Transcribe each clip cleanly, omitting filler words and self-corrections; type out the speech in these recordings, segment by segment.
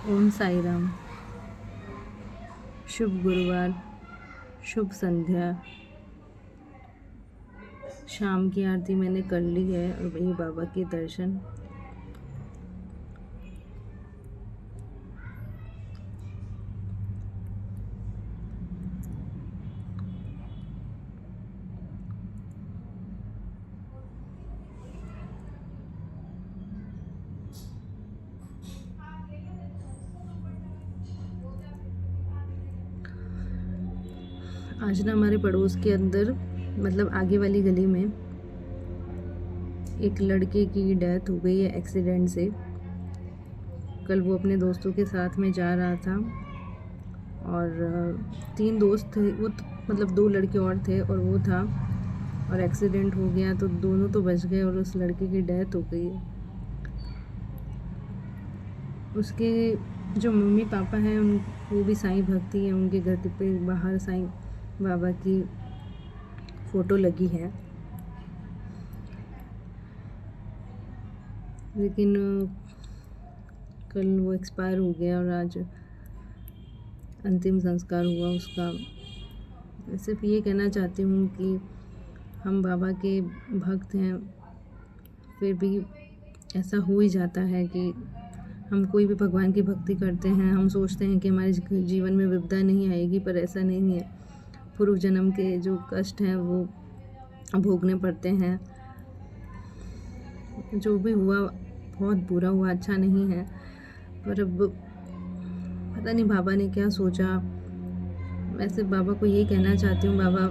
ओम साई राम। शुभ गुरुवार, शुभ संध्या। शाम की आरती मैंने कर ली है और वही बाबा के दर्शन। आज ना हमारे पड़ोस के अंदर मतलब आगे वाली गली में एक लड़के की डेथ हो गई है एक्सीडेंट से। कल वो अपने दोस्तों के साथ में जा रहा था और 3 दोस्त थे वो मतलब 2 लड़के और थे और वो था, और एक्सीडेंट हो गया तो दोनों तो बच गए और उस लड़के की डेथ हो गई है। उसके जो मम्मी पापा हैं उन वो भी साईं भक्ति हैं। उनके घर पे बाहर साईं बाबा की फ़ोटो लगी है, लेकिन कल वो एक्सपायर हो गया और आज अंतिम संस्कार हुआ उसका। मैं सिर्फ ये कहना चाहती हूँ कि हम बाबा के भक्त हैं, फिर भी ऐसा हो ही जाता है कि हम कोई भी भगवान की भक्ति करते हैं, हम सोचते हैं कि हमारे जीवन में विपदा नहीं आएगी, पर ऐसा नहीं है। पूर्व जन्म के जो कष्ट हैं वो भोगने पड़ते हैं। जो भी हुआ बहुत बुरा हुआ, अच्छा नहीं है, पर अब पता नहीं बाबा ने क्या सोचा। मैं सिर्फ बाबा को यही कहना चाहती हूँ, बाबा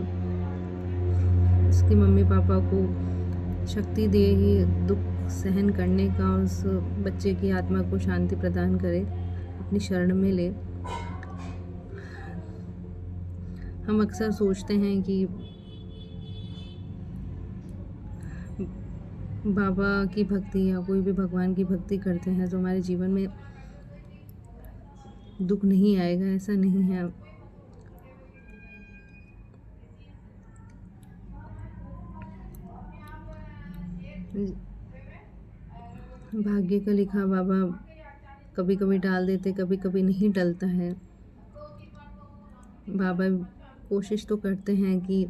उसके मम्मी पापा को शक्ति दे ये दुख सहन करने का, और उस बच्चे की आत्मा को शांति प्रदान करे, अपनी शरण में ले। हम अक्सर सोचते हैं कि बाबा की भक्ति या कोई भी भगवान की भक्ति करते हैं तो हमारे जीवन में दुख नहीं आएगा, ऐसा नहीं है। भाग्य का लिखा बाबा कभी कभी डाल देते, कभी कभी नहीं डलता है। बाबा कोशिश तो करते हैं कि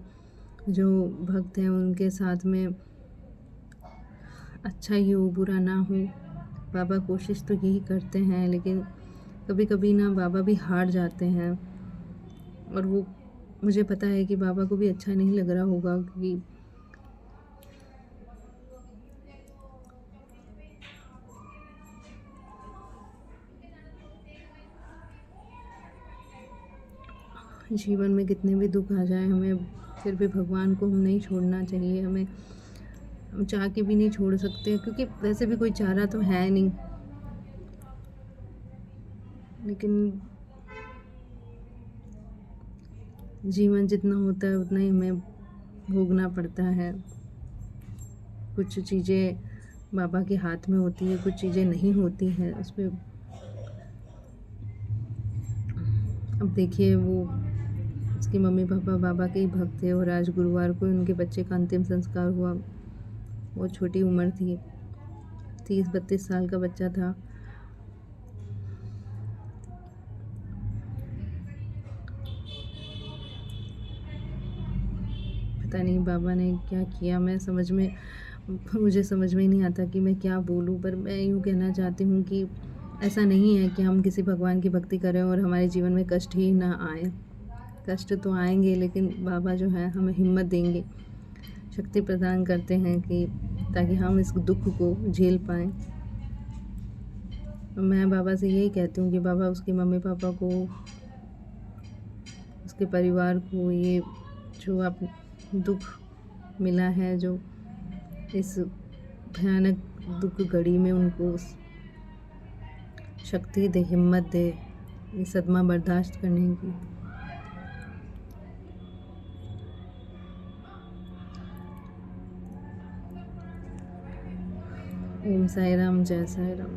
जो भक्त हैं उनके साथ में अच्छा ही हो, बुरा ना हो। बाबा कोशिश तो यही करते हैं, लेकिन कभी कभी ना बाबा भी हार जाते हैं, और वो मुझे पता है कि बाबा को भी अच्छा नहीं लग रहा होगा, क्योंकि जीवन में कितने भी दुख आ जाए हमें फिर भी भगवान को हम नहीं छोड़ना चाहिए। हम चाह के भी नहीं छोड़ सकते, क्योंकि वैसे भी कोई चारा तो है नहीं, लेकिन जीवन जितना होता है उतना ही हमें भोगना पड़ता है। कुछ चीज़ें बाबा के हाथ में होती है, कुछ चीज़ें नहीं होती हैं उसमें। अब देखिए वो उसकी मम्मी पापा बाबा के ही भक्त थे, और आज गुरुवार को उनके बच्चे का अंतिम संस्कार हुआ। बहुत छोटी उम्र थी, 30-32 साल का बच्चा था। पता नहीं बाबा ने क्या किया, मुझे समझ में ही नहीं आता कि मैं क्या बोलूं। पर मैं यूँ कहना चाहती हूँ कि ऐसा नहीं है कि हम किसी भगवान की भक्ति करें और हमारे जीवन में कष्ट ही ना आए। कष्ट तो आएंगे, लेकिन बाबा जो है हमें हिम्मत देंगे, शक्ति प्रदान करते हैं कि ताकि हम इस दुख को झेल पाएँ। मैं बाबा से यही कहती हूँ कि बाबा उसके मम्मी पापा को, उसके परिवार को ये जो आप दुख मिला है, जो इस भयानक दुख घड़ी में उनको शक्ति दे, हिम्मत दे ये सदमा बर्दाश्त करने की। ओम साई राम, जय साई राम।